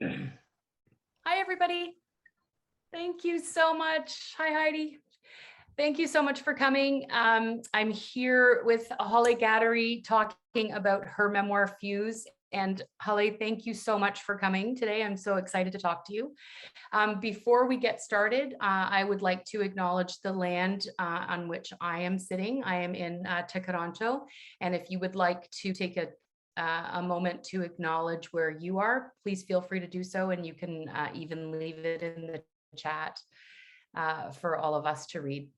Hi, everybody. Thank you so much. Hi, Heidi. Thank you so much for coming. I'm here with Hollay Ghadery talking about her memoir, Fuse. And Hollay, thank you so much for coming today. I'm so excited to talk to you. Before we get started, I would like to acknowledge the land on which I am sitting. I am in Tekaronto. And if you would like to take a moment to acknowledge where you are, please feel free to do so. And you can even leave it in the chat for all of us to read.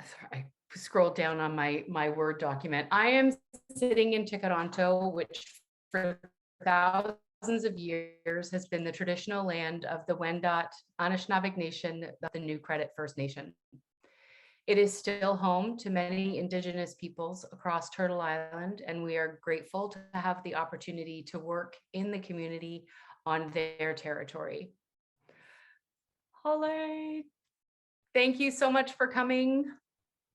Sorry, I scrolled down on my Word document. I am sitting in Tekaronto, which for thousands of years has been the traditional land of the Wendat Anishinaabe Nation of the New Credit First Nation. It is still home to many Indigenous peoples across Turtle Island, and we are grateful to have the opportunity to work in the community on their territory. Hollay, thank you so much for coming.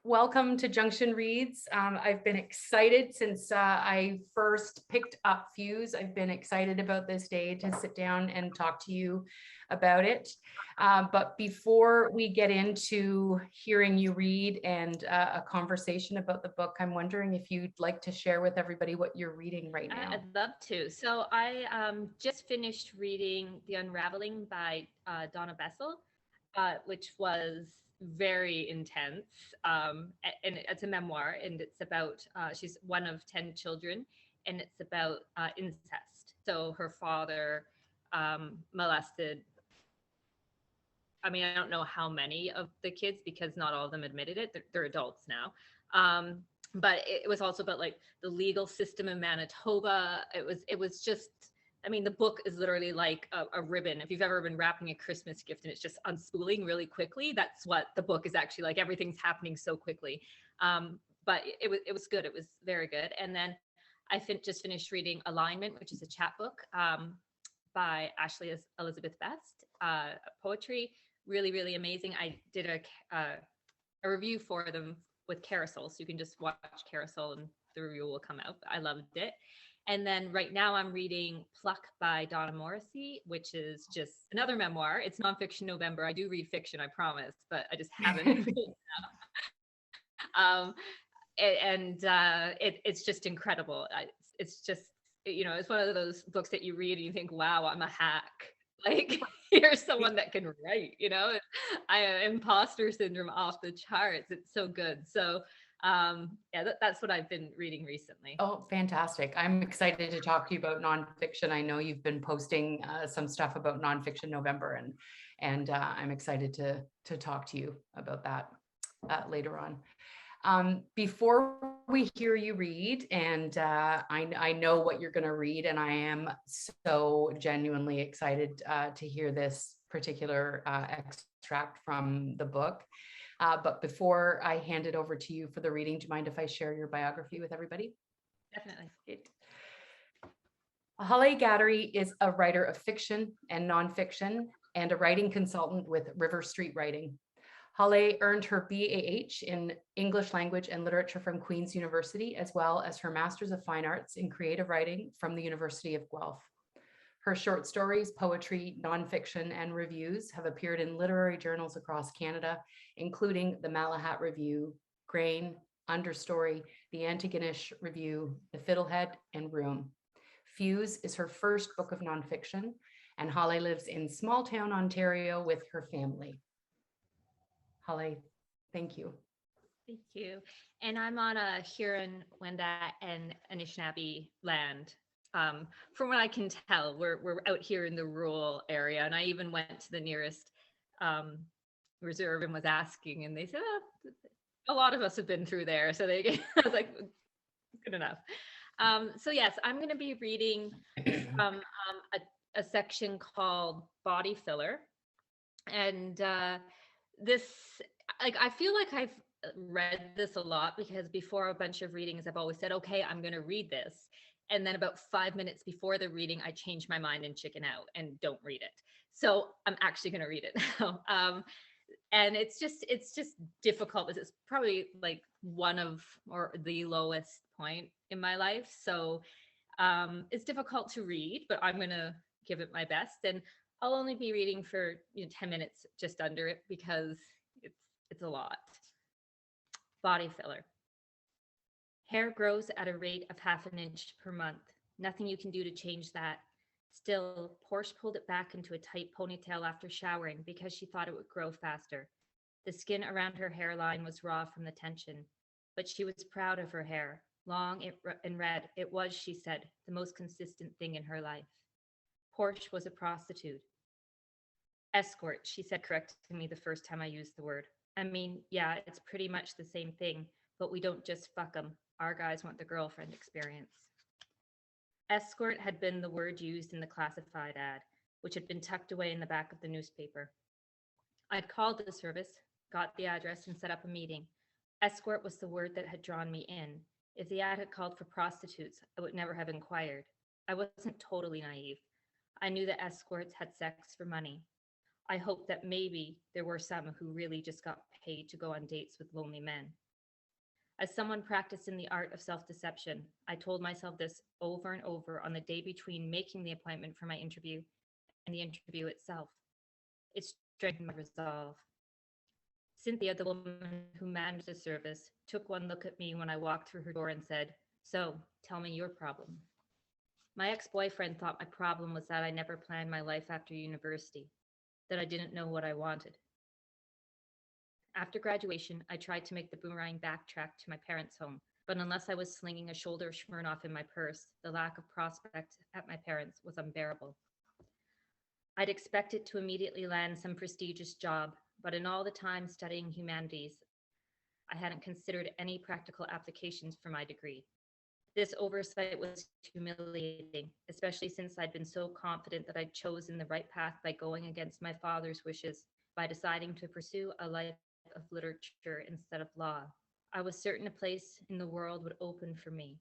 Welcome to Junction Reads. I've been excited since I first picked up Fuse. I've been excited about this day to sit down and talk to you about it. But before we get into hearing you read and a conversation about the book, I'm wondering if you'd like to share with everybody what you're reading right now. I'd love to. So I just finished reading The Unraveling by Donna Bessel, which was very intense. And it's a memoir, and it's about, she's one of 10 children, and it's about incest. So her father molested, I mean, I don't know how many of the kids because not all of them admitted it. They're adults now. But it was also about like the legal system in Manitoba. It was just, I mean, the book is literally like a ribbon. If you've ever been wrapping a Christmas gift and it's just unspooling really quickly, that's what the book is actually like. Everything's happening so quickly. But it was good. It was very good. And then I just finished reading Alignment, which is a chapbook by Ashley Elizabeth Best, poetry. Really, really amazing. I did a review for them with Carousel, so you can just watch Carousel and the review will come out. I loved it. And then right now I'm reading Pluck by Donna Morrissey, which is just another memoir. It's nonfiction November. I do read fiction, I promise, but I just haven't. It's just incredible. It's just, it's one of those books that you read and you think, wow, I'm a hack. Like, here's someone that can write, imposter syndrome off the charts. It's so good. So that's what I've been reading recently. Oh, fantastic. I'm excited to talk to you about nonfiction. I know you've been posting some stuff about nonfiction November, and I'm excited to talk to you about that later on. Before we hear you read, and I know what you're going to read, and I am so genuinely excited to hear this particular extract from the book. But before I hand it over to you for the reading, do you mind if I share your biography with everybody? Definitely. Hollay Ghadery is a writer of fiction and nonfiction and a writing consultant with River Street Writing. Hollay earned her BAH in English Language and Literature from Queen's University, as well as her Master's of Fine Arts in Creative Writing from the University of Guelph. Her short stories, poetry, nonfiction, and reviews have appeared in literary journals across Canada, including the Malahat Review, Grain, Understory, the Antigonish Review, The Fiddlehead, and Room. Fuse is her first book of nonfiction, and Hollay lives in small town Ontario with her family. Hollay, thank you. Thank you. And I'm on a Huron, Wendat, and Anishinaabe land. From what I can tell, we're out here in the rural area, and I even went to the nearest reserve and was asking, and they said, oh, a lot of us have been through there. So I was like, good enough. So yes, I'm going to be reading from a section called Body Filler, and this, like, I feel like I've read this a lot because before a bunch of readings, I've always said, okay, I'm going to read this. And then about 5 minutes before the reading, I change my mind and chicken out and don't read it. So I'm actually going to read it now. And it's just difficult. It's probably like one of, or the lowest point in my life. So It's difficult to read, but I'm going to give it my best. And I'll only be reading for 10 minutes, just under it, because it's a lot. Body filler. Hair grows at a rate of half an inch per month. Nothing you can do to change that. Still, Porsche pulled it back into a tight ponytail after showering because she thought it would grow faster. The skin around her hairline was raw from the tension, but she was proud of her hair. Long and red, it was, she said, the most consistent thing in her life. Porsche was a prostitute. Escort, she said, correcting me the first time I used the word. I mean, yeah, it's pretty much the same thing, but we don't just fuck them. Our guys want the girlfriend experience. Escort had been the word used in the classified ad, which had been tucked away in the back of the newspaper. I'd called the service, got the address, and set up a meeting. Escort was the word that had drawn me in. If the ad had called for prostitutes, I would never have inquired. I wasn't totally naive. I knew that escorts had sex for money. I hoped that maybe there were some who really just got paid to go on dates with lonely men. As someone practicing the art of self-deception, I told myself this over and over on the day between making the appointment for my interview and the interview itself. It strengthened my resolve. Cynthia, the woman who managed the service, took one look at me when I walked through her door and said, "So, tell me your problem." My ex-boyfriend thought my problem was that I never planned my life after university, that I didn't know what I wanted. After graduation, I tried to make the boomerang backtrack to my parents' home, but unless I was slinging a shoulder of Smirnoff in my purse, the lack of prospect at my parents' was unbearable. I'd expected to immediately land some prestigious job, but in all the time studying humanities, I hadn't considered any practical applications for my degree. This oversight was humiliating, especially since I'd been so confident that I'd chosen the right path by going against my father's wishes, by deciding to pursue a life of literature instead of law. I was certain a place in the world would open for me.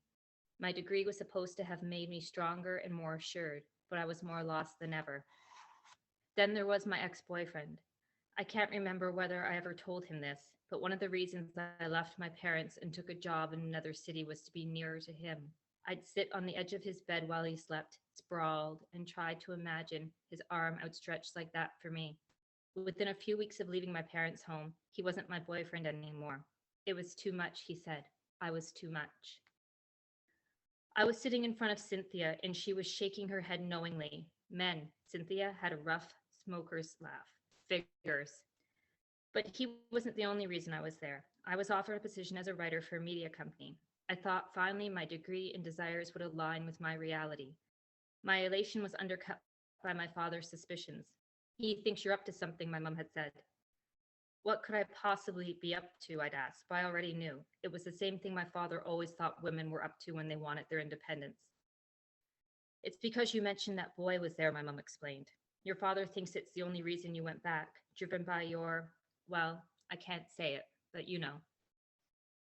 My degree was supposed to have made me stronger and more assured, but I was more lost than ever. Then there was my ex-boyfriend. I can't remember whether I ever told him this, but one of the reasons I left my parents and took a job in another city was to be nearer to him. I'd sit on the edge of his bed while he slept, sprawled, and tried to imagine his arm outstretched like that for me. Within a few weeks of leaving my parents' home, he wasn't my boyfriend anymore. It was too much, he said. I was too much. I was sitting in front of Cynthia, and she was shaking her head knowingly. Men, Cynthia had a rough smoker's laugh. Figures. But he wasn't the only reason I was there. I was offered a position as a writer for a media company. I thought finally my degree and desires would align with my reality. My elation was undercut by my father's suspicions. He thinks you're up to something, my mom had said. What could I possibly be up to, I'd asked, but I already knew. It was the same thing my father always thought women were up to when they wanted their independence. It's because you mentioned that boy was there, my mom explained. Your father thinks it's the only reason you went back, driven by your, well, I can't say it, but you know,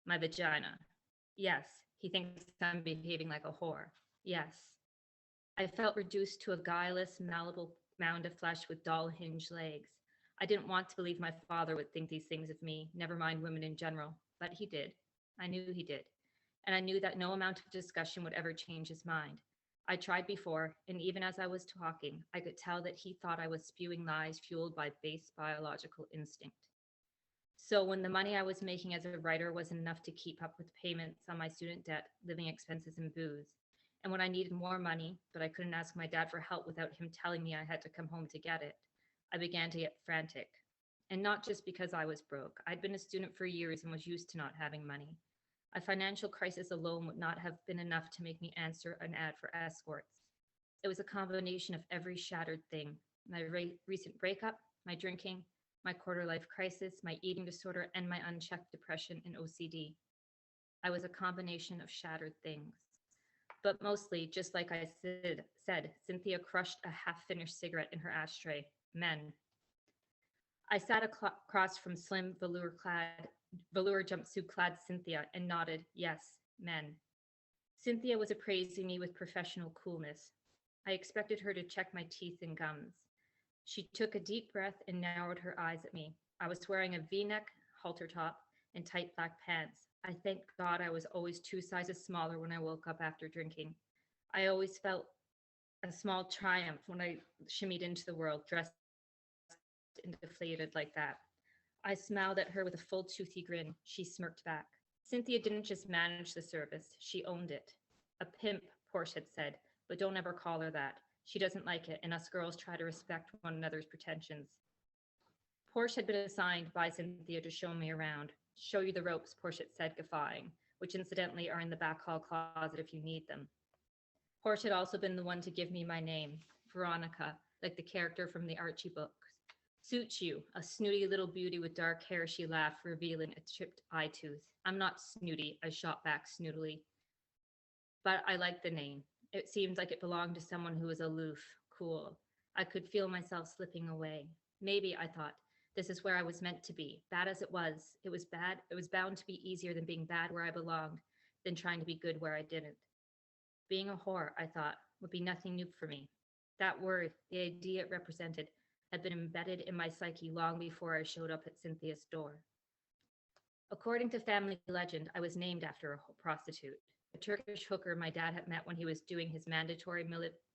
my vagina. Yes, he thinks I'm behaving like a whore. Yes. I felt reduced to a guileless, malleable mound of flesh with doll hinged legs. I didn't want to believe my father would think these things of me, never mind women in general, but he did. I knew he did. And I knew that no amount of discussion would ever change his mind. I tried before, and even as I was talking, I could tell that he thought I was spewing lies fueled by base biological instinct. So when the money I was making as a writer wasn't enough to keep up with payments on my student debt, living expenses, and booze, and when I needed more money, but I couldn't ask my dad for help without him telling me I had to come home to get it, I began to get frantic. And not just because I was broke. I'd been a student for years and was used to not having money. A financial crisis alone would not have been enough to make me answer an ad for escorts. It was a combination of every shattered thing: my recent breakup, my drinking, my quarter-life crisis, my eating disorder, and my unchecked depression and OCD. I was a combination of shattered things. But mostly, just like I said, Cynthia crushed a half-finished cigarette in her ashtray. Men. I sat across from slim, velour jumpsuit-clad Cynthia and nodded, yes, men. Cynthia was appraising me with professional coolness. I expected her to check my teeth and gums. She took a deep breath and narrowed her eyes at me. I was wearing a V-neck halter top and tight black pants. I thank God I was always 2 sizes smaller when I woke up after drinking. I always felt a small triumph when I shimmied into the world dressed and deflated like that. I smiled at her with a full toothy grin. She smirked back. Cynthia didn't just manage the service, she owned it. A pimp, Porsche had said, but don't ever call her that. She doesn't like it, and us girls try to respect one another's pretensions. Porsche had been assigned by Cynthia to show me around. Show you the ropes, Porsche said, guffawing, which incidentally are in the back hall closet if you need them. Porsche had also been the one to give me my name, Veronica, like the character from the Archie books. Suits you, a snooty little beauty with dark hair, she laughed, revealing a chipped eye tooth. I'm not snooty, I shot back snootily. But I liked the name. It seemed like it belonged to someone who was aloof, cool. I could feel myself slipping away. Maybe, I thought, this is where I was meant to be. Bad as it was bad. It was bound to be easier than being bad where I belonged, than trying to be good where I didn't. Being a whore, I thought, would be nothing new for me. That word, the idea it represented, had been embedded in my psyche long before I showed up at Cynthia's door. According to family legend, I was named after a prostitute, a Turkish hooker my dad had met when he was doing his mandatory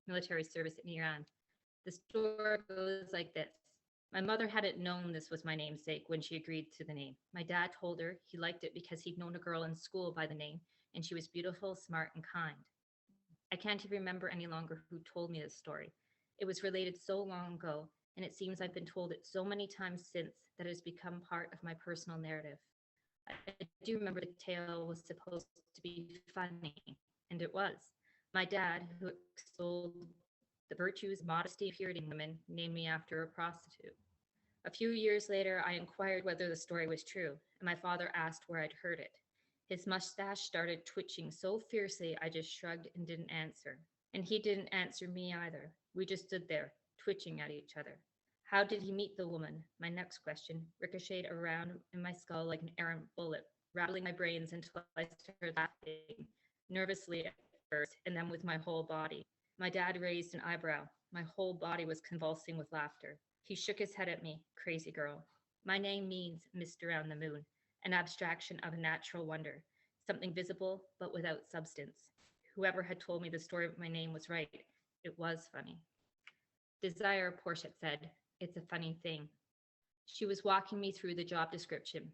military service in Iran. The story goes like this. My mother hadn't known this was my namesake when she agreed to the name. My dad told her he liked it because he'd known a girl in school by the name, and she was beautiful, smart, and kind. I can't even remember any longer who told me this story. It was related so long ago, and it seems I've been told it so many times since that it has become part of my personal narrative. I do remember the tale was supposed to be funny, and it was. My dad, who extolled the virtues, modesty, and purity in women, named me after a prostitute. A few years later, I inquired whether the story was true, and my father asked where I'd heard it. His mustache started twitching so fiercely, I just shrugged and didn't answer. And he didn't answer me either. We just stood there, twitching at each other. How did he meet the woman? My next question ricocheted around in my skull like an errant bullet, rattling my brains until I started laughing, nervously at first, and then with my whole body. My dad raised an eyebrow. My whole body was convulsing with laughter. He shook his head at me. Crazy girl. My name means mist around the moon, an abstraction of a natural wonder, something visible but without substance. Whoever had told me the story of my name was right. It was funny. Desire, Portia said. It's a funny thing. She was walking me through the job description.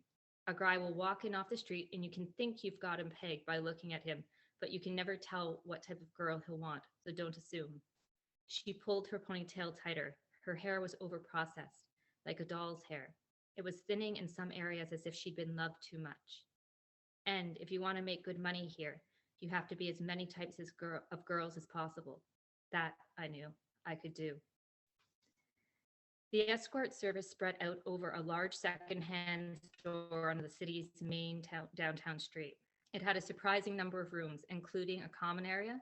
A guy will walk in off the street and you can think you've got him pegged by looking at him, but you can never tell what type of girl he'll want, so don't assume. She pulled her ponytail tighter. Her hair was overprocessed, like a doll's hair. It was thinning in some areas as if she'd been loved too much. And if you want to make good money here, you have to be as many types of girls as possible. That, I knew, I could do. The escort service spread out over a large secondhand store on the city's main downtown street. It had a surprising number of rooms, including a common area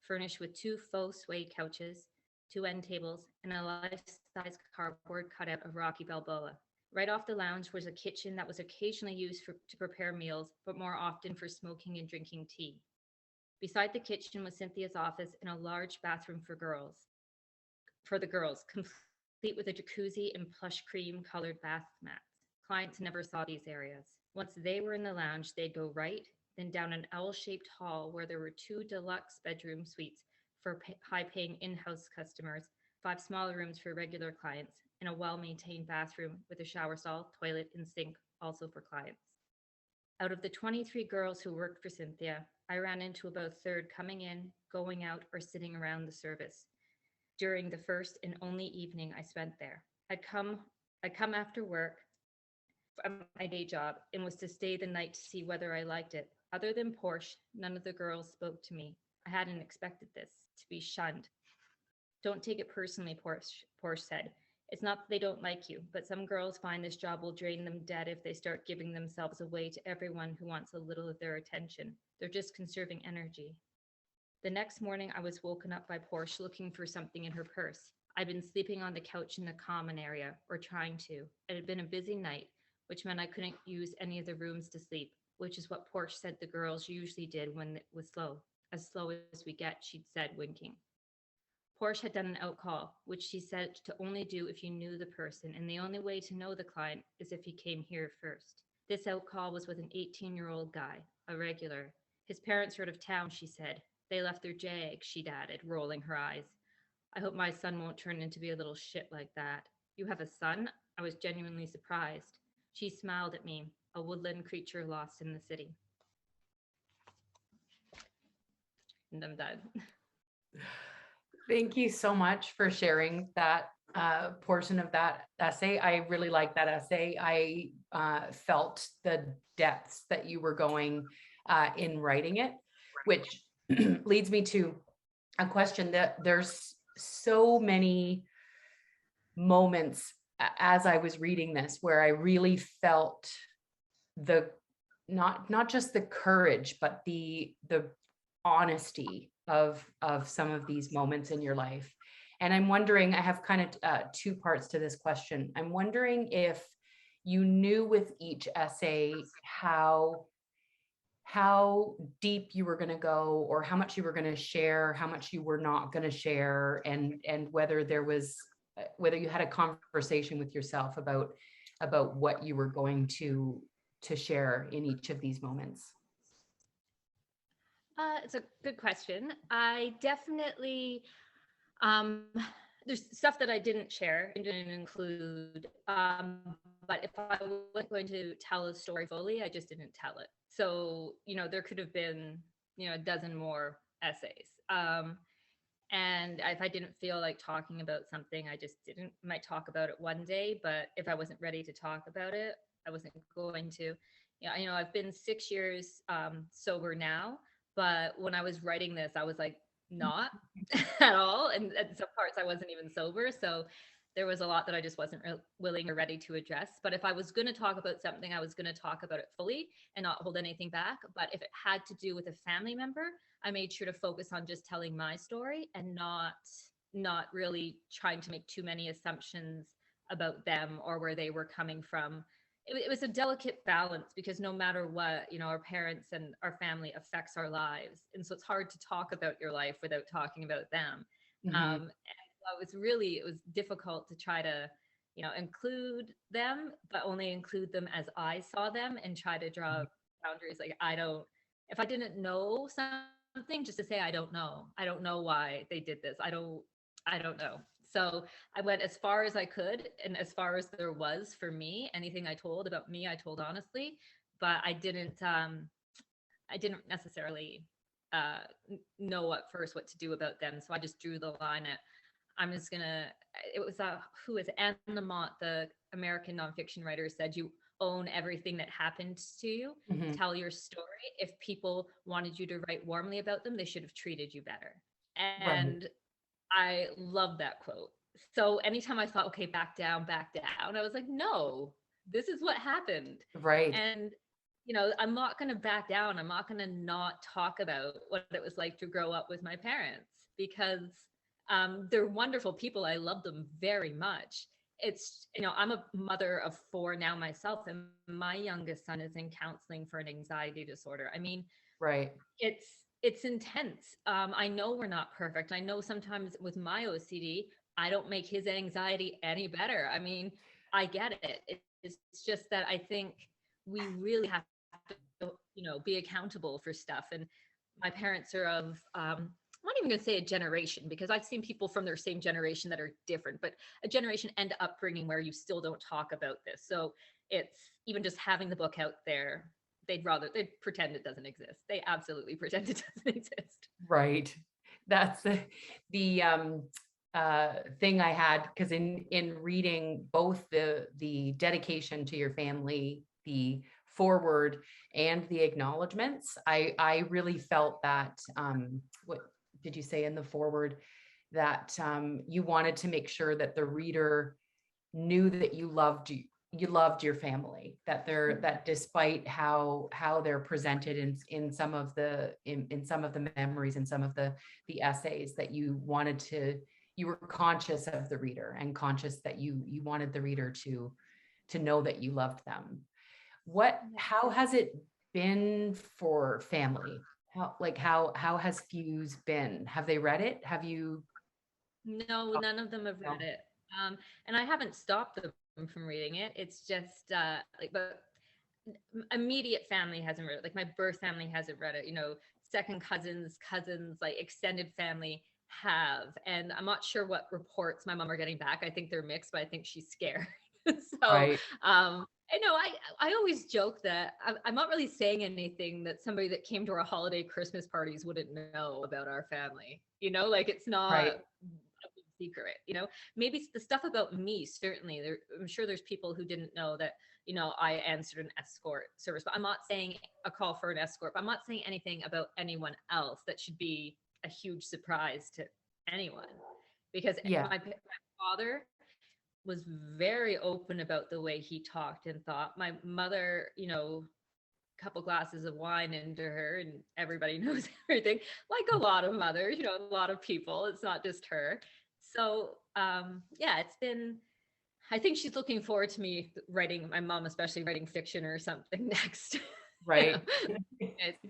furnished with two faux suede couches, two end tables, and a life-size cardboard cutout of Rocky Balboa. Right off the lounge was a kitchen that was occasionally used to prepare meals, but more often for smoking and drinking tea. Beside the kitchen was Cynthia's office and a large bathroom for the girls, complete with a jacuzzi and plush cream colored bath mats. Clients never saw these areas. Once they were in the lounge, they'd go right, then down an L-shaped hall where there were two deluxe bedroom suites for high-paying in-house customers, 5 smaller rooms for regular clients, and a well-maintained bathroom with a shower stall, toilet, and sink, also for clients. Out of the 23 girls who worked for Cynthia, I ran into about a third coming in, going out, or sitting around the service during the first and only evening I spent there. I'd come after work from my day job and was to stay the night to see whether I liked it. Other than Porsche, none of the girls spoke to me. I hadn't expected this, to be shunned. Don't take it personally, Porsche said. It's not that they don't like you, but some girls find this job will drain them dead if they start giving themselves away to everyone who wants a little of their attention. They're just conserving energy. The next morning, I was woken up by Porsche looking for something in her purse. I'd been sleeping on the couch in the common area, or trying to. It had been a busy night, which meant I couldn't use any of the rooms to sleep, which is what Porsche said the girls usually did when it was slow. As slow as we get, she'd said, winking. Porsche had done an outcall, which she said to only do if you knew the person, and the only way to know the client is if he came here first. This outcall was with an 18-year-old guy, a regular. His parents were out of town, she said. They left their jag, she'd added, rolling her eyes. I hope my son won't turn into be a little shit like that. You have a son? I was genuinely surprised. She smiled at me, a woodland creature lost in the city. And I'm done. Thank you so much for sharing that portion of that essay. I really like that essay. I felt the depths that you were going in writing it, which leads me to a question that there's so many moments as I was reading this where I really felt the not just the courage, but the honesty of some of these moments in your life. And I'm wondering, I have kind of two parts to this question. I'm wondering if you knew with each essay how deep you were going to go, or how much you were going to share, how much you were not going to share, and whether there was whether you had a conversation with yourself about what you were going to share in each of these moments. It's a good question. I definitely, um, there's stuff that I didn't share and didn't include. But if I wasn't going to tell a story fully, I just didn't tell it. So, there could have been, a dozen more essays. And if I didn't feel like talking about something, I just didn't, might talk about it one day, but if I wasn't ready to talk about it, I wasn't going to. I've been 6 years sober now, but when I was writing this, I was like, not at all. And at some parts I wasn't even sober. So there was a lot that I just wasn't willing or ready to address. But if I was going to talk about something, I was going to talk about it fully and not hold anything back. But if it had to do with a family member, I made sure to focus on just telling my story and not really trying to make too many assumptions about them or where they were coming from. It was a delicate balance because no matter what, our parents and our family affects our lives. And so it's hard to talk about your life without talking about them. Mm-hmm. And so it was difficult to try to, include them, but only include them as I saw them and try to draw boundaries. Like, if I didn't know something, just to say, I don't know why they did this. I don't know. So I went as far as I could and as far as there was for me. Anything I told about me, I told honestly, but I didn't necessarily know at first what to do about them. So I just drew the line at, I'm just gonna, it was who is it? Anne Lamott, the American nonfiction writer, said you own everything that happened to you. Mm-hmm. Tell your story. If people wanted you to write warmly about them, they should have treated you better. Right. And I love that quote. So anytime I thought, okay, back down, I was like, no, this is what happened. Right. And, I'm not going to back down. I'm not going to not talk about what it was like to grow up with my parents because they're wonderful people. I love them very much. It's, I'm a mother of 4 now myself, and my youngest son is in counseling for an anxiety disorder. I mean, Right. it's intense. I know we're not perfect. I know sometimes with my OCD, I don't make his anxiety any better. I mean, I get it. It's just that I think we really have to, be accountable for stuff. And my parents are of, I'm not even going to say a generation because I've seen people from their same generation that are different, but a generation and upbringing where you still don't talk about this. So it's even just having the book out there, they'd pretend it doesn't exist. They absolutely pretend it doesn't exist. Right. That's the thing I had, because in reading both the dedication to your family, the forward, and the acknowledgments, I really felt that what did you say in the forward, that you wanted to make sure that the reader knew that you loved your family, that despite how they're presented in some of the in some of the memories and some of the essays, that you were conscious of the reader and conscious that you wanted the reader to know that you loved them. How has it been for family? How has Fuse been? Have they read it? Have you? No, none of them have read it. And I haven't stopped them from reading it. It's just but immediate family hasn't read it. Like my birth family hasn't read it. second cousins, like extended family have. And I'm not sure what reports my mom are getting back. I think they're mixed, but I think she's scared. So, Right. I know I always joke that I'm not really saying anything that somebody that came to our holiday Christmas parties wouldn't know about our family. Like it's not Right. a big secret. Maybe it's the stuff about me. Certainly, I'm sure there's people who didn't know that. I answered an escort service, but I'm not saying a call for an escort. But I'm not saying anything about anyone else that should be a huge surprise to anyone, because Yeah. my father was very open about the way he talked and thought. My mother, couple glasses of wine into her and everybody knows everything, like a lot of mothers, a lot of people. It's not just her. So yeah, it's been, I think she's looking forward to me writing, my mom especially, writing fiction or something next. you know Right. it's,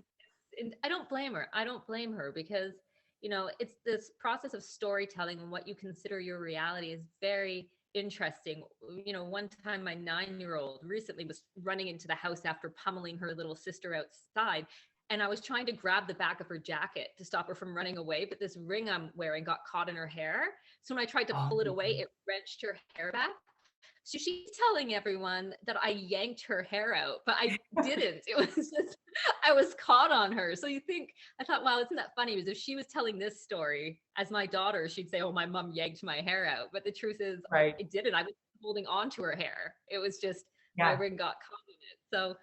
and I don't blame her. I don't blame her because it's this process of storytelling, and what you consider your reality is very interesting. One time my 9-year-old recently was running into the house after pummeling her little sister outside, and I was trying to grab the back of her jacket to stop her from running away, but this ring I'm wearing got caught in her hair. So when I tried to Oh pull it my away, God. it wrenched her hair back. So she's telling everyone that I yanked her hair out, but I didn't. It was just, I was caught on her. So I thought, wow, isn't that funny? Because if she was telling this story as my daughter, she'd say, oh, my mom yanked my hair out. But the truth is, Right. I didn't. I was holding on to her hair. It was just my Yeah. ring got caught in it. So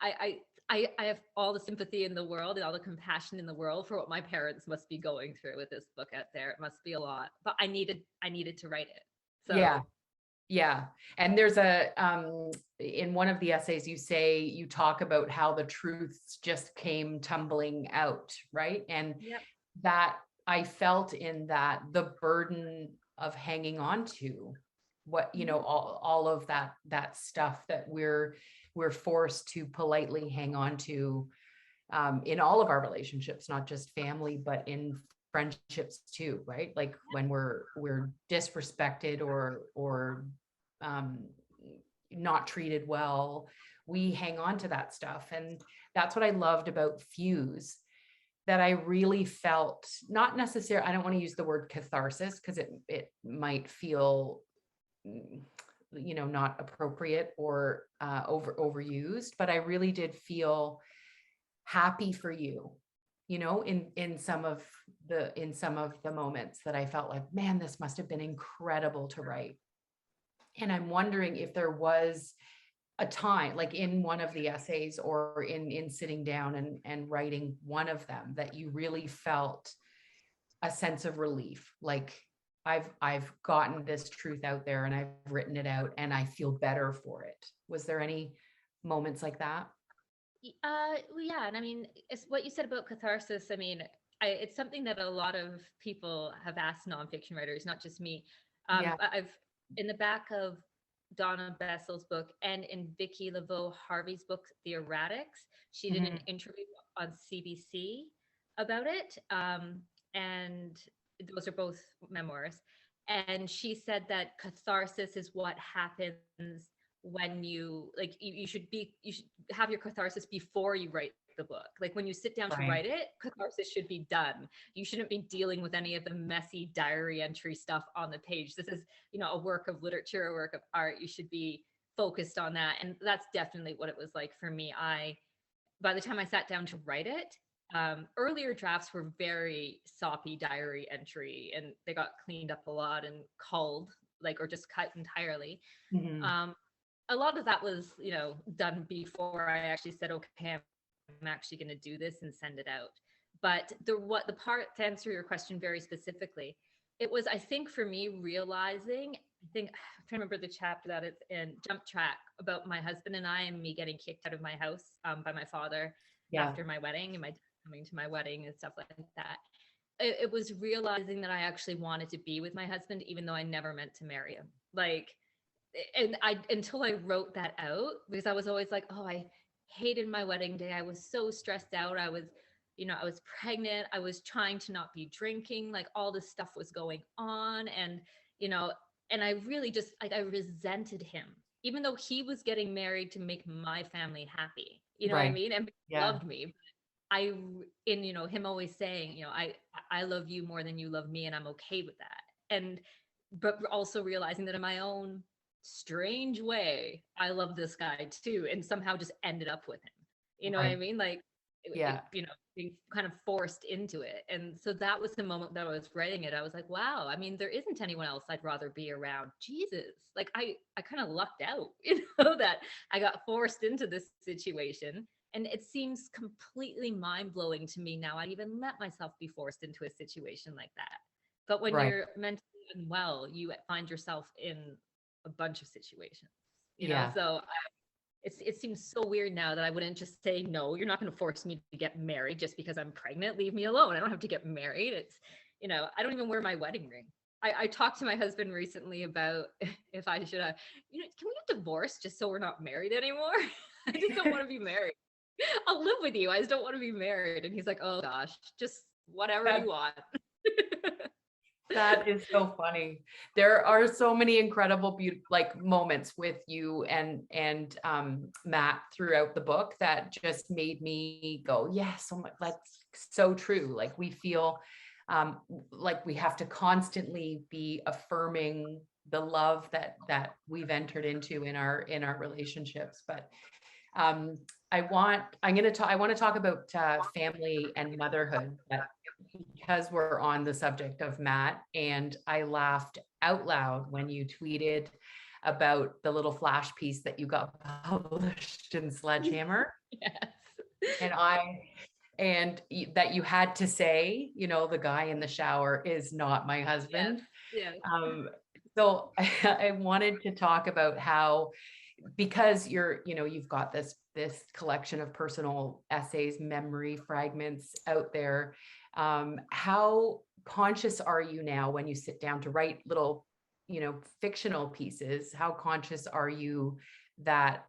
I have all the sympathy in the world and all the compassion in the world for what my parents must be going through with this book out there. It must be a lot, but I needed to write it. Yeah. So Yeah. And there's in one of the essays, you talk about how the truths just came tumbling out, right? And yep. that I felt in that the burden of hanging on to what, Mhm. all of that stuff that we're forced to politely hang on to, in all of our relationships, not just family, but in friendships too, right? Like when we're disrespected or um, not treated well, we hang on to that stuff. And that's what I loved about Fuse, that I really felt, not necessarily, I don't want to use the word catharsis because it might feel not appropriate or overused, but I really did feel happy for you, in some of the moments that I felt like, man, this must have been incredible to write. And I'm wondering if there was a time, like in one of the essays or in sitting down and writing one of them, that you really felt a sense of relief, like I've gotten this truth out there and I've written it out and I feel better for it. Was there any moments like that? Well, yeah, and I mean, it's what you said about catharsis. I mean, it's something that a lot of people have asked nonfiction writers, not just me. Yeah. I've in the back of Donna Bessel's book and in Vicky Laveau Harvey's book, The Erratics, she did an Mhm. interview on CBC about it, and those are both memoirs. And she said that catharsis is what happens when you should have your catharsis before you write the book. Like when you sit down to Right. write it, catharsis should be done. You shouldn't be dealing with any of the messy diary entry stuff on the page. This is, a work of literature, a work of art. You should be focused on that. And that's definitely what it was like for me. By the time I sat down to write it, earlier drafts were very soppy diary entry, and they got cleaned up a lot and culled, or just cut entirely. Mhm. Um, a lot of that was, done before I actually said, okay, I'm actually going to do this and send it out. But the part, to answer your question very specifically, it was, I think for me, realizing, I'm trying to remember the chapter that it's in, Jump Track, about my husband and I, and me getting kicked out of my house by my father Yeah. after my wedding, and my dad coming to my wedding and stuff like that. It was realizing that I actually wanted to be with my husband, even though I never meant to marry him. And I, until I wrote that out, because I was always like, oh, I hated my wedding day. I was so stressed out. I was pregnant. I was trying to not be drinking. Like all this stuff was going on. You know, and I really just, I resented him, even though he was getting married to make my family happy. You know what I Right. mean? And he Yeah. loved me. in, him always saying, I love you more than you love me, and I'm okay with that. And, but also realizing that in my own strange way, I love this guy too, and somehow just ended up with him. You know what I Right. mean? Like, Yeah. being kind of forced into it. And so that was the moment that I was writing it. I was like, wow, I mean, there isn't anyone else I'd rather be around. Jesus. Like I kind of lucked out, that I got forced into this situation. And it seems completely mind blowing to me now. I'd even let myself be forced into a situation like that. But when Right. you're mentally unwell, you find yourself in a bunch of situations, Yeah. so it seems so weird now that I wouldn't just say, no, you're not going to force me to get married just because I'm pregnant. Leave me alone. I don't have to get married. I don't even wear my wedding ring. I talked to my husband recently about if I should, can we get divorced just so we're not married anymore? I just don't want to be married. I'll live with you. I just don't want to be married. And he's like, oh gosh, just whatever you want. That is so funny. There are so many incredible like moments with you and Matt throughout the book that just made me go, yeah, so much, that's so true. Like we feel like we have to constantly be affirming the love that we've entered into in our relationships. But I want to talk about family and motherhood, but because we're on the subject of Matt, and I laughed out loud when you tweeted about the little flash piece that you got published in Sledgehammer. Yes. That you had to say, the guy in the shower is not my husband. Yes. So I wanted to talk about how, because you've got this collection of personal essays, memory fragments out there. How conscious are you now when you sit down to write little, fictional pieces? How conscious are you that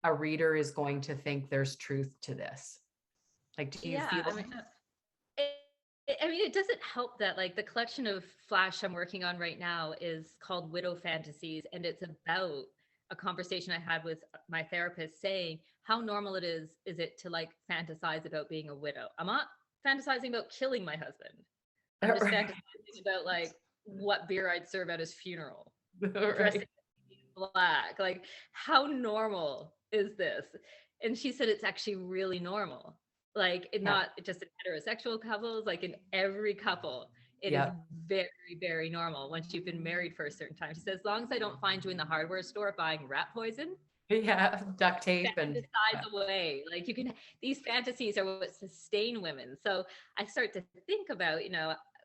a reader is going to think there's truth to this? Like, do you Yeah. feel? It doesn't help that like the collection of flash I'm working on right now is called Widow Fantasies, and it's about a conversation I had with my therapist saying how normal is it to like fantasize about being a widow. I'm not fantasizing about killing my husband. I'm just fantasizing about like what beer I'd serve at his funeral, dressing Right. in black. Like, how normal is this? And she said it's actually really normal. Like, Yeah. not just in heterosexual couples, like in every couple, it is Yeah. very, very normal once you've been married for a certain time. She says, as long as I don't find you in the hardware store buying rat poison, Yeah. Duct tape and fantasize away. Like, these fantasies are what sustain women. So I start to think about,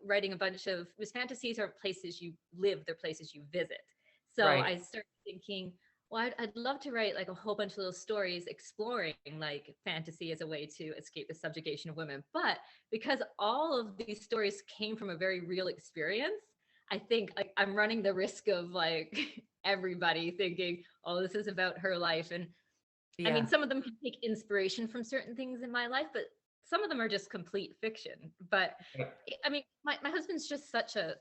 writing a bunch of, because fantasies aren't places you live, they're places you visit. So right. I start thinking, well, I'd love to write like a whole bunch of little stories exploring like fantasy as a way to escape the subjugation of women. But because all of these stories came from a very real experience, I think like I'm running the risk of like everybody thinking, oh, this is about her life. And I mean, Yeah. some of them can take inspiration from certain things in my life, but some of them are just complete fiction. But I mean, my husband's just such a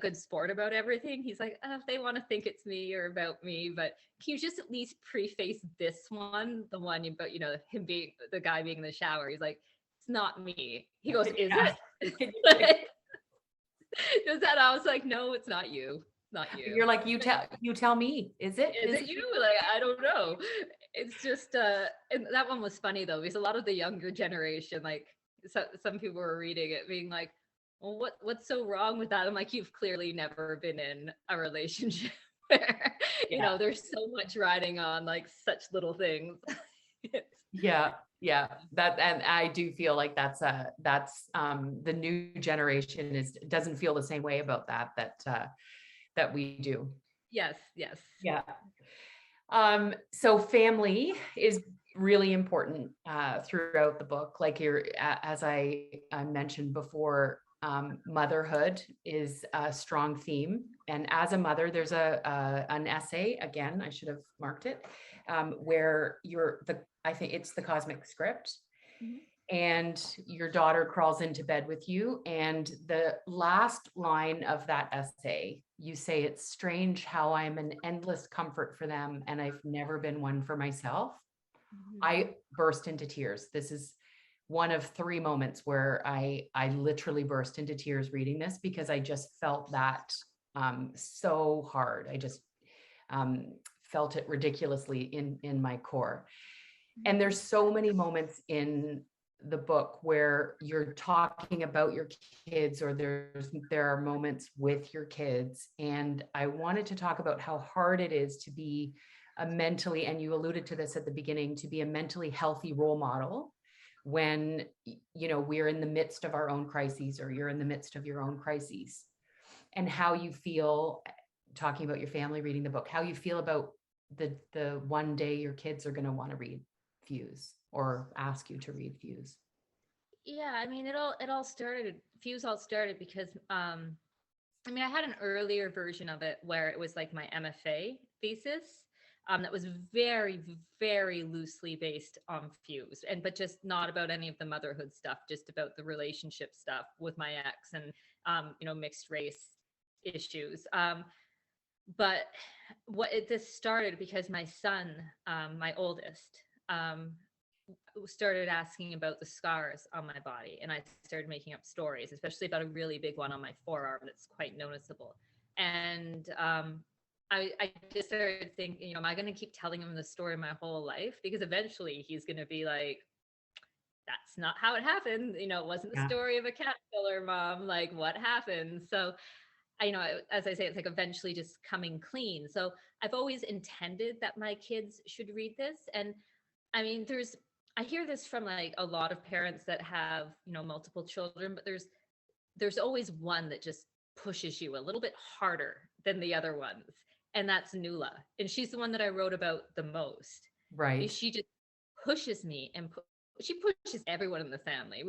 good sport about everything. He's like, if they want to think it's me or about me, but can you just at least preface this one, the one about, him being the guy being in the shower? He's like, it's not me. He goes, is Yeah. it? Does that? I was like, no, it's not you. Not you. You're like, you tell me, is it? Is it you? Like, I don't know. It's just and that one was funny though, because a lot of the younger generation, like some people were reading it being like, well, what's so wrong with that? I'm like, you've clearly never been in a relationship where, Yeah. there's so much riding on like such little things. Yeah. Yeah. And I do feel like that's the new generation doesn't feel the same way about that we do. Yes, yes. Yeah. So family is really important throughout the book. Like as I mentioned before, motherhood is a strong theme. And as a mother, there's an essay, again, I should have marked it, where I think it's the cosmic script. Mhm. And your daughter crawls into bed with you. And the last line of that essay, you say, it's strange how I'm an endless comfort for them, and I've never been one for myself. Mhm. I burst into tears. This is one of three moments where I literally burst into tears reading this, because I just felt that so hard. I just felt it ridiculously in my core. And there's so many moments in the book where you're talking about your kids, or there are moments with your kids. And I wanted to talk about how hard it is to be a mentally, and you alluded to this at the beginning, to be a mentally healthy role model when, you know, we're in the midst of our own crises, or you're in the midst of your own crises, and how you feel talking about your family reading the book, how you feel about the one day your kids are going to want to read Fuse, or ask you to read Fuse. Yeah, I mean, Fuse all started because, I mean, I had an earlier version of it where it was like my MFA thesis, that was very, very loosely based on Fuse, but just not about any of the motherhood stuff, just about the relationship stuff with my ex and, mixed race issues. But this started because my son, my oldest, um, started asking about the scars on my body, and I started making up stories, especially about a really big one on my forearm that's quite noticeable. And I just started thinking, am I going to keep telling him the story my whole life? Because eventually he's going to be like, that's not how it happened. It wasn't the story of a caterpillar, mom. Like, what happened? So as I say, it's like eventually just coming clean. So I've always intended that my kids should read this. And I mean, I hear this from like a lot of parents that have, multiple children, but there's always one that just pushes you a little bit harder than the other ones. And that's Nuala. And she's the one that I wrote about the most. Right. She just pushes me, and she pushes everyone in the family.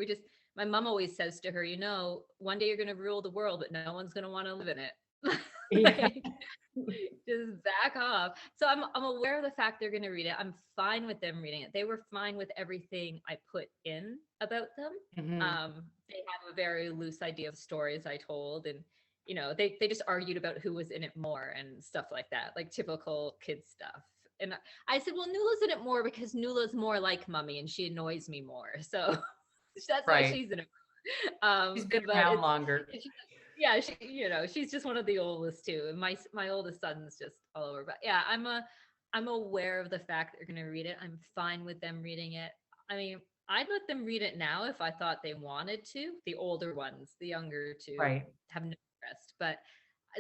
My mom always says to her, one day you're going to rule the world, but no one's going to want to live in it. Like, just back off. So I'm aware of the fact they're going to read it. I'm fine with them reading it. They were fine with everything I put in about them. Mm-hmm. They have a very loose idea of stories I told, and they just argued about who was in it more and stuff like that, like typical kids stuff. And I said, well, Nuala's in it more because Nuala's more like Mummy and she annoys me more. So that's why she's in it. She's been around longer. Yeah, she's just one of the oldest too. And my oldest son's just all over. But yeah, I'm aware of the fact that they're going to read it. I'm fine with them reading it. I mean, I'd let them read it now if I thought they wanted to. The older ones, the younger two have no interest. But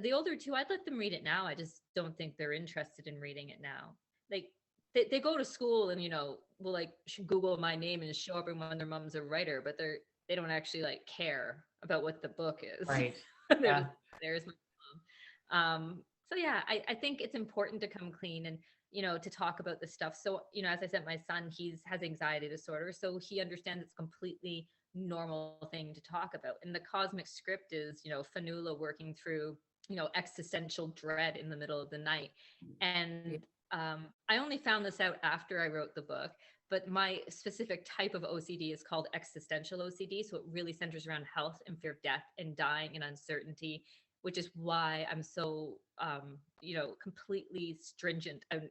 the older two, I'd let them read it now. I just don't think they're interested in reading it now. Like, they go to school and will like Google my name and show up when their mom's a writer, but they don't actually like care about what the book is. Right. Yeah. There's my mom. So yeah, I think it's important to come clean and to talk about this stuff. So as I said, my son, has anxiety disorder, so he understands it's completely normal thing to talk about. And the cosmic script is Fanula working through existential dread in the middle of the night. And I only found this out after I wrote the book, but my specific type of OCD is called existential OCD. So it really centers around health and fear of death and dying and uncertainty, which is why I'm so, completely stringent and,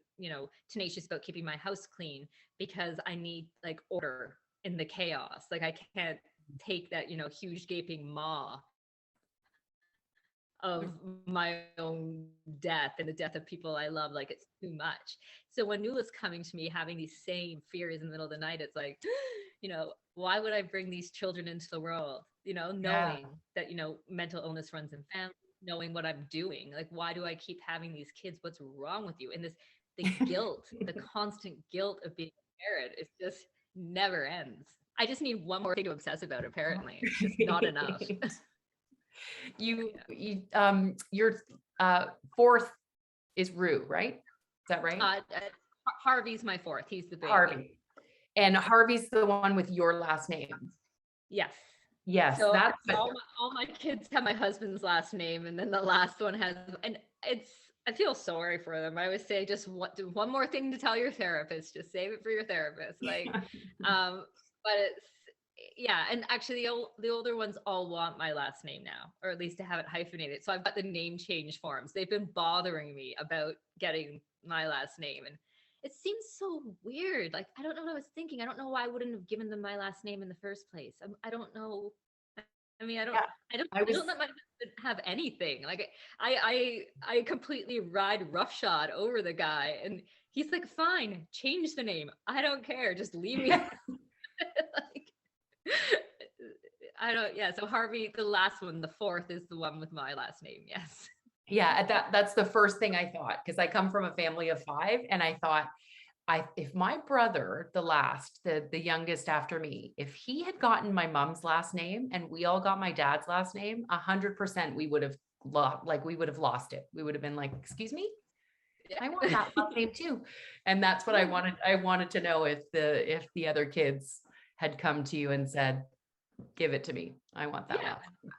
tenacious about keeping my house clean, because I need like order in the chaos. Like, I can't take that, huge gaping maw of my own death and the death of people I love. Like, it's too much. So when Nuala's coming to me having these same fears in the middle of the night, it's like, why would I bring these children into the world? Knowing that, mental illness runs in families, knowing what I'm doing. Like, why do I keep having these kids? What's wrong with you? And the guilt, the constant guilt of being a parent, it just never ends. I just need one more thing to obsess about, apparently. It's just not enough. Your fourth is Rue, right? Is that right? Harvey's my fourth. He's the baby. Harvey. And Harvey's the one with your last name. Yes. Yes. So all my kids have my husband's last name, and then the last one has, and I feel sorry for them. I always say, just do one more thing to tell your therapist. Just save it for your therapist. Like, but yeah. And actually the older ones all want my last name now, or at least to have it hyphenated. So I've got the name change forms. They've been bothering me about getting my last name. And it seems so weird. Like, I don't know what I was thinking. I don't know why I wouldn't have given them my last name in the first place. I don't know. I mean, Yeah, I I was, don't let my husband have anything. Like, I completely ride roughshod over the guy, and he's like, "Fine, change the name. I don't care. Just leave me." Like, I don't. Yeah. So Harvey, the last one, the fourth, is the one with my last name. Yes. yeah, that's the first thing I thought, because I come from a family of five, and I thought, if my brother, the last, the youngest after me, if he had gotten my mom's last name and we all got my dad's last name, 100% we would have we would have lost it. We would have been like, excuse me, I want that last name too. And that's what I wanted. I wanted to know if the other kids had come to you and said, give it to me. I want that Yeah. last name.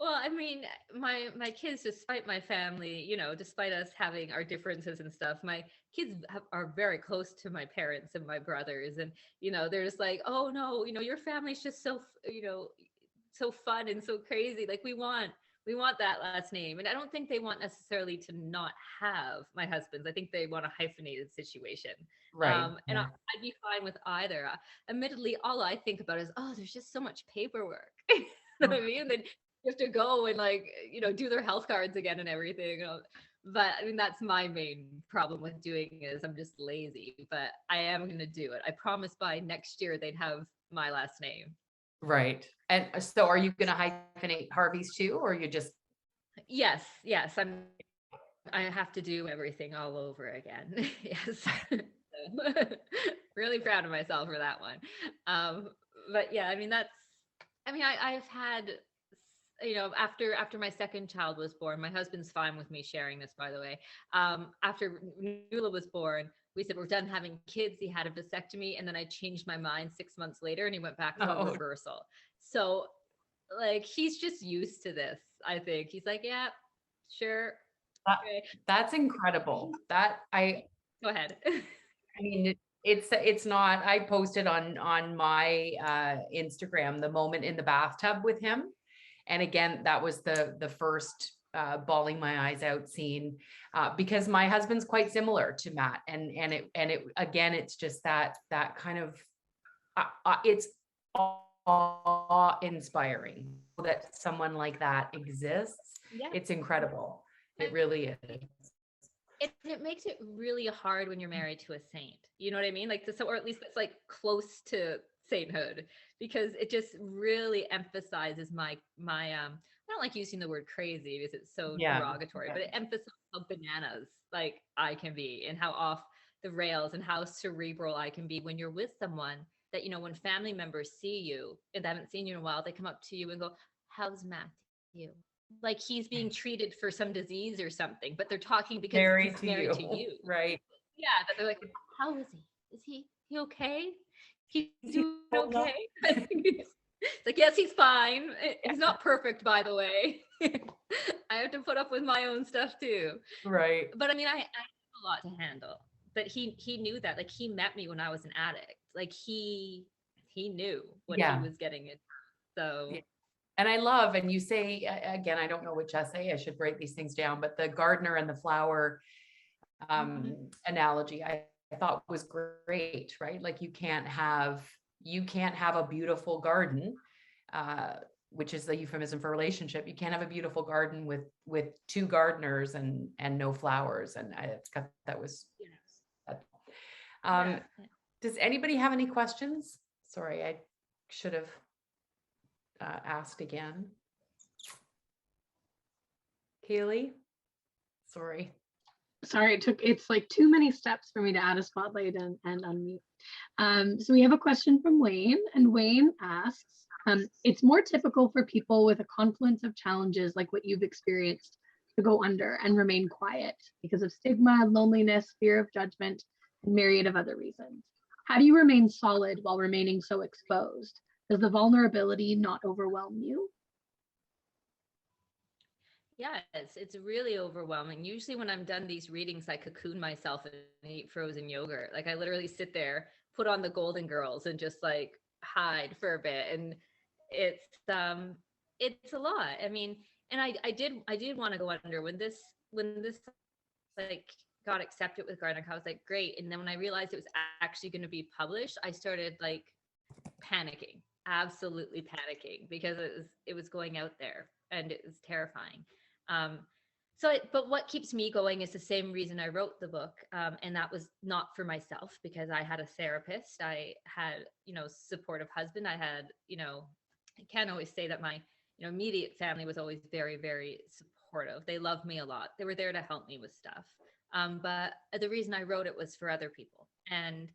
Well, I mean, my kids, despite my family, despite us having our differences and stuff, my kids are very close to my parents and my brothers, and they're just like, oh no, your family's just so so fun and so crazy. Like, we want that last name, and I don't think they want necessarily to not have my husband's. I think they want a hyphenated situation. Right. And Yeah. I'd be fine with either. Admittedly, all I think about is, oh, there's just so much paperwork. You know what I mean? Then you have to go and, like, do their health cards again and everything. But I mean, that's my main problem with doing is I'm just lazy, but I am going to do it. I promise by next year they'd have my last name. Right. And so are you going to hyphenate Harvey's too, or you just, Yes, yes, I have to do everything all over again. Yes. So, really proud of myself for that one. Um, but yeah, I mean, I've had, after my second child was born, my husband's fine with me sharing this, by the way. After Nula was born, we said we're done having kids. He had a vasectomy, and then I changed my mind 6 months later, and he went back for a oh, reversal. So, like, he's just used to this. I think he's like, yeah, sure, that, okay. that's incredible. Go ahead. I mean, it's not, I posted on my Instagram the moment in the bathtub with him. And again, that was the first bawling my eyes out scene, because my husband's quite similar to Matt. And it again, it's just that kind of it's awe inspiring that someone like that exists. Yeah. It's incredible. It really is. It makes it really hard when you're married to a saint. You know what I mean? Like, or at least it's like close to sainthood, because it just really emphasizes I don't like using the word crazy because it's so Yeah. derogatory, Yeah. but it emphasizes how bananas like I can be, and how off the rails and how cerebral I can be when you're with someone that, when family members see you and they haven't seen you in a while, they come up to you and go, "How's Matthew?" Like he's being treated for some disease or something, but they're talking because Married he's to married you. to you. Right. Yeah, that they're like, "How is he? Is he okay? He's Is he doing holding up? okay?" It's like, yes, he's fine. He's not perfect, by the way. I have to put up with my own stuff too. Right. But I mean, I have a lot to handle. But he knew that. Like, he met me when I was an addict. Like, he knew what he Yeah. was getting into. So Yeah. And I love, and you say, again, I don't know which essay, I should break these things down, but the gardener and the flower analogy I thought was great, right? Like you can't have a beautiful garden, which is the euphemism for relationship. You can't have a beautiful garden with two gardeners and no flowers. And that was, yeah. does anybody have any questions? Sorry, I should have asked again. Kaylee, sorry. Sorry, it's like too many steps for me to add a spotlight and unmute. So we have a question from Wayne, and Wayne asks, it's more typical for people with a confluence of challenges like what you've experienced to go under and remain quiet because of stigma, loneliness, fear of judgment, and myriad of other reasons. How do you remain solid while remaining so exposed? Does the vulnerability not overwhelm you? Yeah, it's really overwhelming. Usually when I'm done these readings, I cocoon myself and eat frozen yogurt. Like, I literally sit there, put on the Golden Girls, and just like hide for a bit. And it's a lot. I mean, and I did want to go under when this like got accepted with Guernica, I was like, great. And then when I realized it was actually going to be published, I started like panicking, absolutely panicking, because it was going out there and it was terrifying. But what keeps me going is the same reason I wrote the book. And that was not for myself, because I had a therapist, I had, supportive husband. I had, I can't always say that my, immediate family was always very, very supportive. They loved me a lot. They were there to help me with stuff. But the reason I wrote it was for other people. And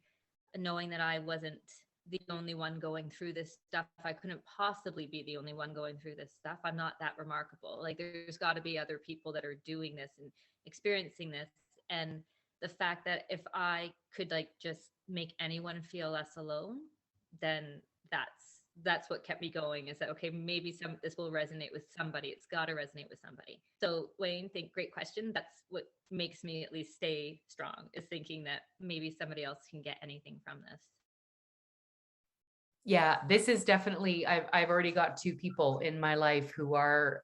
knowing that I wasn't the only one going through this stuff. I couldn't possibly be the only one going through this stuff. I'm not that remarkable. Like, there's got to be other people that are doing this and experiencing this. And the fact that if I could like just make anyone feel less alone, then that's what kept me going, is that, okay, maybe this will resonate with somebody. It's got to resonate with somebody. So Wayne, great question. That's what makes me at least stay strong, is thinking that maybe somebody else can get anything from this. Yeah, this is definitely, I've already got 2 people in my life who are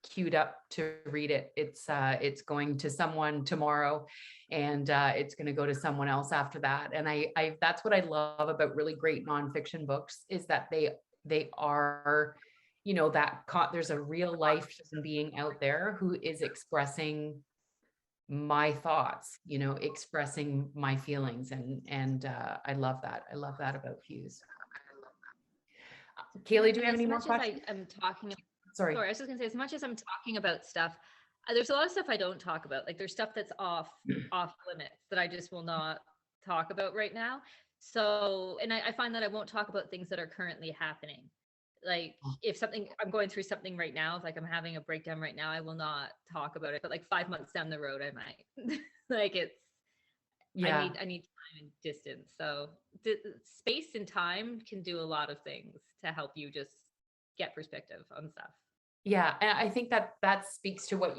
queued up to read it. It's going to someone tomorrow, and it's going to go to someone else after that. And I that's what I love about really great nonfiction books, is that they are, there's a real life being out there who is expressing my thoughts, expressing my feelings, and I love that. I love that about Fuse. Kaylee, do we have any more questions? I'm talking. Sorry, I was just gonna say, as much as I'm talking about stuff, there's a lot of stuff I don't talk about. Like, there's stuff that's off limits that I just will not talk about right now. So, and I find that I won't talk about things that are currently happening. Like, if I'm going through something right now, if like I'm having a breakdown right now, I will not talk about it. But like 5 months down the road, I might. Like, yeah. I need time and distance. So space and time can do a lot of things to help you just get perspective on stuff. Yeah, and I think that speaks to what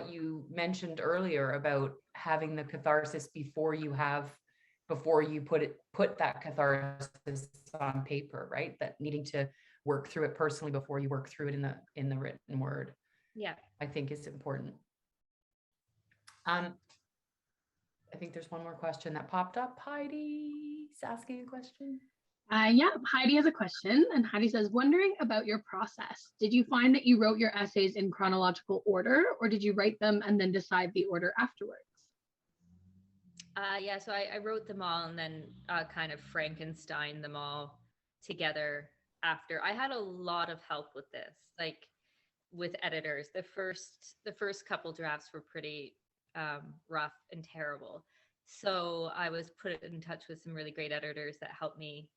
you mentioned earlier about having the catharsis before you put that catharsis on paper, right? That needing to work through it personally before you work through it in the written word. Yeah, I think is important. I think there's one more question that popped up. Heidi's asking a question. Yeah, Heidi has a question, and Heidi says, wondering about your process. Did you find that you wrote your essays in chronological order, or did you write them and then decide the order afterwards? Yeah, so I wrote them all and then kind of Frankenstein them all together after. I had a lot of help with this, like with editors. The first couple drafts were pretty rough and terrible. So I was put in touch with some really great editors that helped me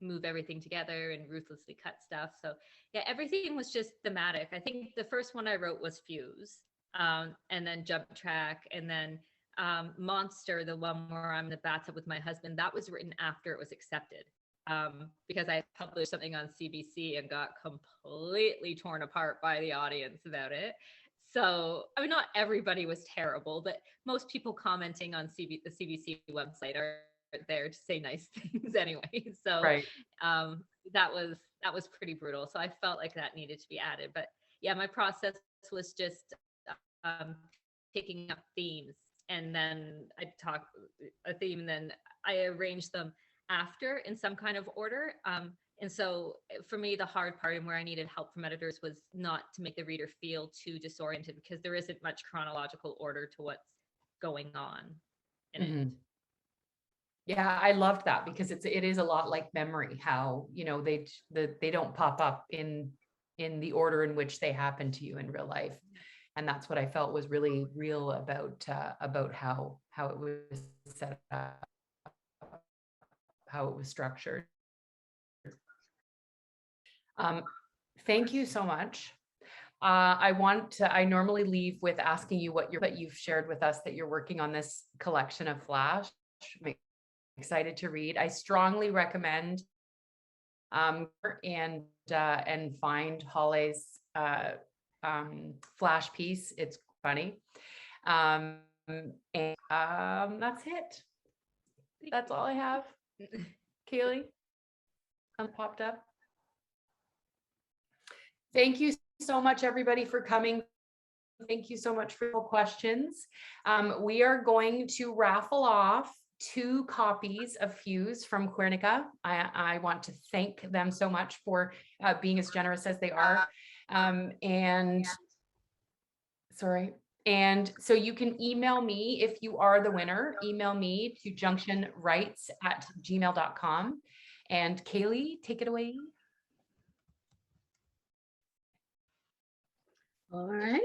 move everything together and ruthlessly cut stuff. So yeah, everything was just thematic. I think the first one I wrote was Fuse, and then Jump Track, and then Monster, the one where I'm in the bathtub with my husband, that was written after it was accepted, because I published something on CBC and got completely torn apart by the audience about it. So, I mean, not everybody was terrible, but most people commenting on the CBC website are there to say nice things anyway. So right. That was pretty brutal. So I felt like that needed to be added. But yeah, my process was just picking up themes, and then I talk a theme, and then I arranged them after in some kind of order. And so for me, the hard part and where I needed help from editors was not to make the reader feel too disoriented, because there isn't much chronological order to what's going on in it. Yeah, I loved that, because it is a lot like memory, how, they don't pop up in the order in which they happen to you in real life. And that's what I felt was really real about how it was set up, how it was structured. Thank you so much. I normally leave with asking you that you've shared with us, that you're working on this collection of Flash. I'm excited to read. I strongly recommend and find Hollay's Flash piece. It's funny. And that's it. That's all I have. Kaylee, popped up. Thank you so much, everybody, for coming Thank you so much for your questions. We are going to raffle off 2 copies of Fuse from Guernica. I want to thank them so much for being as generous as they are. And so you can email me if you are the winner. Email me to junctionwrites@gmail.com. And Kaylee, take it away. All right.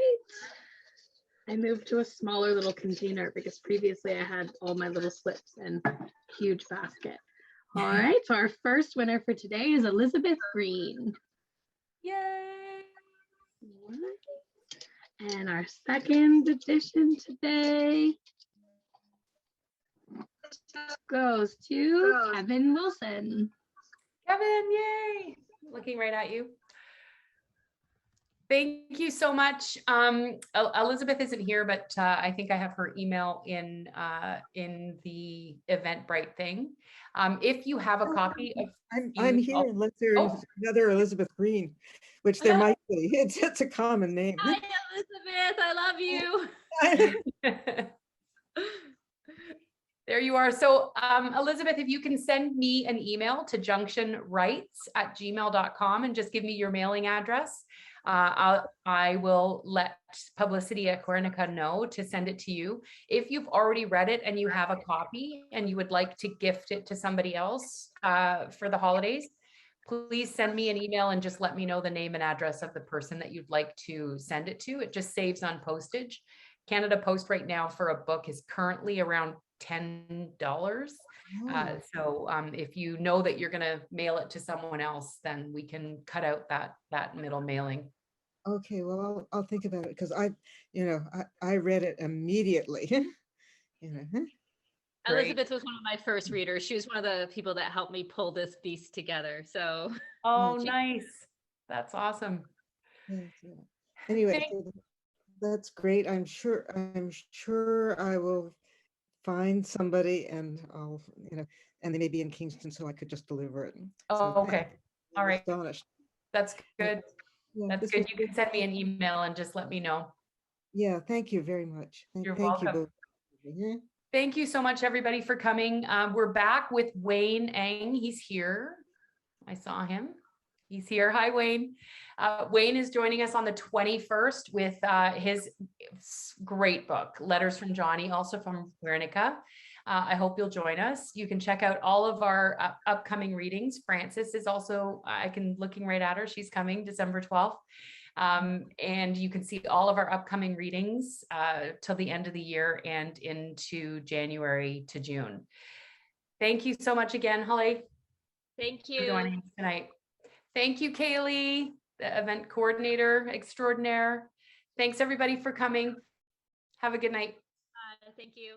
I moved to a smaller little container because previously I had all my little slips in a huge basket. All right, so our first winner for today is Elizabeth Green. Yay! And our second edition today goes to Kevin Wilson. Kevin, yay! Looking right at you. Thank you so much. Elizabeth isn't here, but I think I have her email in the Eventbrite thing. If you have a copy of, I'm here unless there's another Elizabeth Green, which there might be. It's a common name. Hi, Elizabeth. I love you. There you are. So Elizabeth, if you can send me an email to junctionwrites@gmail.com and just give me your mailing address, I will let Publicity at Guernica know to send it to you. If you've already read it and you have a copy and you would like to gift it to somebody else for the holidays, please send me an email and just let me know the name and address of the person that you'd like to send it to. It just saves on postage. Canada Post right now for a book is currently around $10. So if you know that you're going to mail it to someone else, then we can cut out that middle mailing. Okay, well, I'll think about it because I read it immediately. Elizabeth was one of my first readers. She was one of the people that helped me pull this beast together. So, oh, nice. That's awesome. Anyway, so that's great. I'm sure I will find somebody, and I'll, and they may be in Kingston, so I could just deliver it. Oh, so okay. All right. Astonished. That's good. Yeah, That's good. You can send me an email and just let me know. Yeah, thank you very much. You're thank welcome. you both. Thank you so much, everybody, for coming. We're back with Wayne Ang. He's here. I saw him. He's here. Hi, Wayne. Wayne is joining us on the 21st with his great book, Letters from Johnny, also from Guernica. I hope you'll join us. You can check out all of our upcoming readings. Frances is also, looking right at her. She's coming December 12th. And you can see all of our upcoming readings till the end of the year and into January to June. Thank you so much again, Hollay. thank you For joining us tonight. Thank you, Kaylee, the event coordinator extraordinaire. Thanks everybody for coming. Have a good night. Thank you.